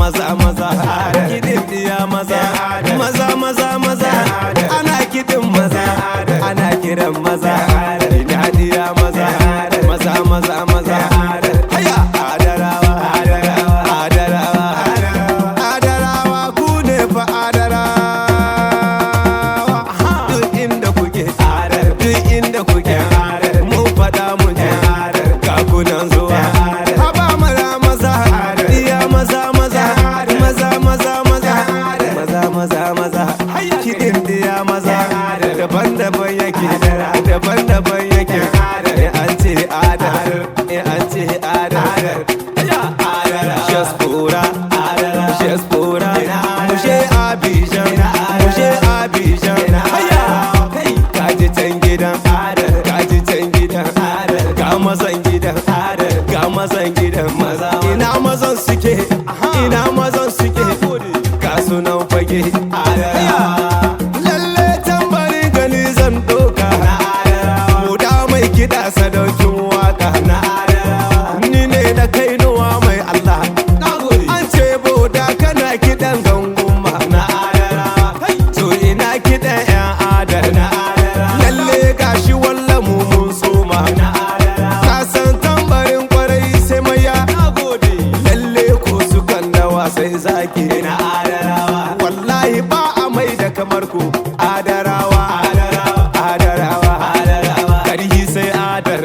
maza maza kidin diya maza maza maza maza ana kidin maza ana kiran maza ina diya maza maza maza maza haya adarawa adarawa adarawa ku ne fa adarawa duk inda kuke duk inda kuke mu fada mu je ga kunan zuwa haba maza maza iya maza maza maza maza maza maza maza maza kidin diya maza daban-daban yake daban-daban yake an ce adar an ce adar Shaspura Shaspura mushe Abidjan mushe Abidjan haya kaji can gidan kaji can gidan ga mazan gidan ga mazan gidan maza ina mazan suke ina mazan suke ga sunan fage lalle tambari gani zan doka muda mai kiɗa sadaukin waka ni ne da kainuwa mai Allah an ce boda kana kiɗan ganguma to ina kiɗan yan adar lalle gashi walla mu mun soma ka san tambarin kwarai sai maya lalle ko su kan dawa sai zaki wallahi ba a mai da kamar ku adarawa adarawa karhi sai adar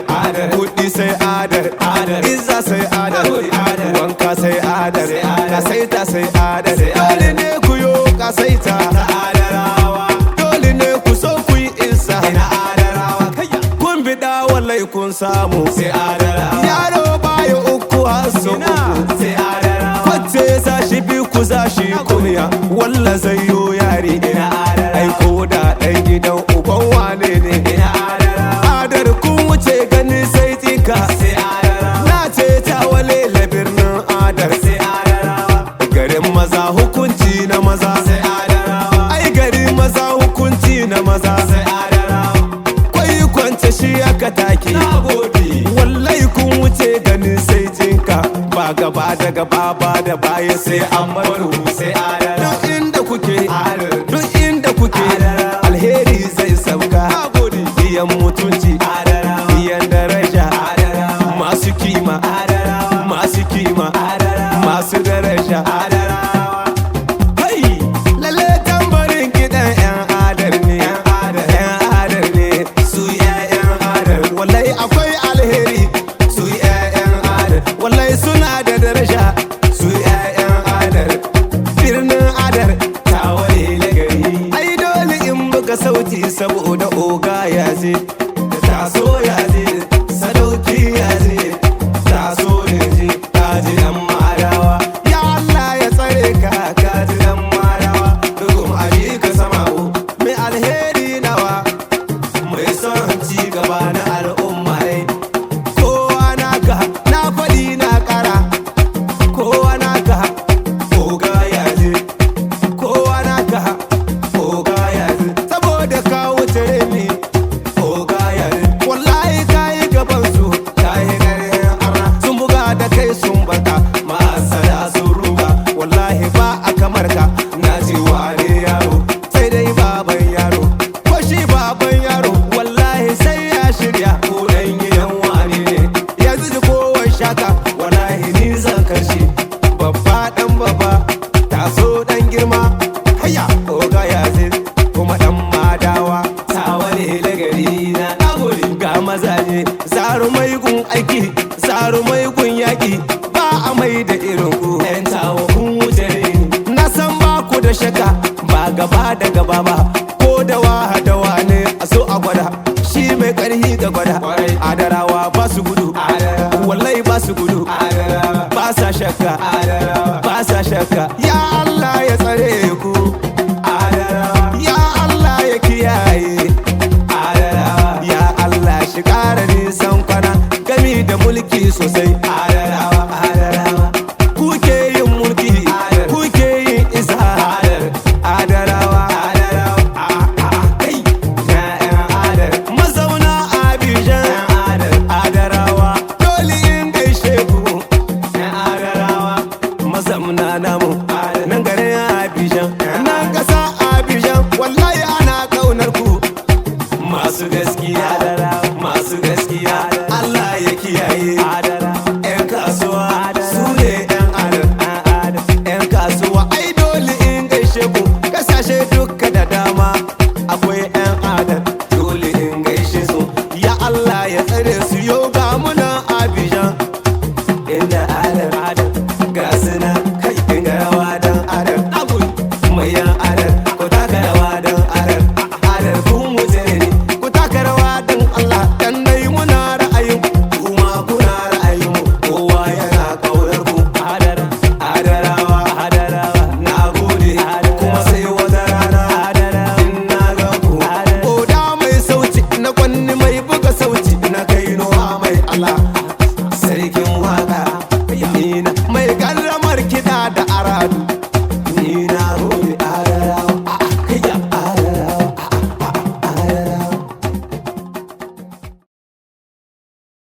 kudi sai adar izza sai adar wanka sai adar kasaita sai adar dole ne ku yo kasaita dole ne ku so ku yi izza kun bida wallahi kun samu sai adarawa yaro baya uku haso uku kwace za shi bi ku za shi kunya walla zai yo yare ai ko da ɗan gidan uban wane ne adar kun wuce gani sai tika na ce ta wale birnin adar garin maza hukunci na maza ai garin maza hukunci na maza kwai kwance shi aka take wallahi kun wuce gani sai jinka ba gaba da gaba ba da baya sai an maru sai duk inda kuke duk inda kuke alheri zai sauka biyan mutunci biyan daraja masu kima masu kima masu daraja hey lalle tambarin kiɗan yan adar ne yan adar ne su yan adar wallahi akwai alheri su yan adar wallahi suna da daraja su yan adar birnin adar tawaye na gari ai dole in buga sauti saboda oga ya je taso ya je sadauki ya je taso ya je kaji dan marawa ya Allah ya tsare ka kaji dan marawa dukun abi ka sama'u mai alheri nawa mai son ci gaba na al'umma kowa naka na faɗi na ƙara kowa naka oga ya je kowa naka oga ya je saboda ka wuce ni oga ya je wallahi kayi gaban su kayi garin arna sun buga da kai sun baka ma'asala sun ruga wallahi ba a kamar ka na ce wane yaro sai dai baban yaro ko shi baban yaro wallahi sai ya shirya ko dan gidan wani ne yanzu da kowan shaka wallahi ni zan karshe babba dan babba taso dan girma haya oga ya zai kuma dan madawa tawane lagari na nagode ga mazaje zarumai gun aiki zarumai gun yaki ba a mai da irin ku yan tawo kun wuce na san ba ku da shaka ba gaba da gaba ba ko da wahadawa ne a so a gwada shi mai karhi da gwada adarawa ba su gudu wallahi ba su gudu ba sa shakka ba sa shakka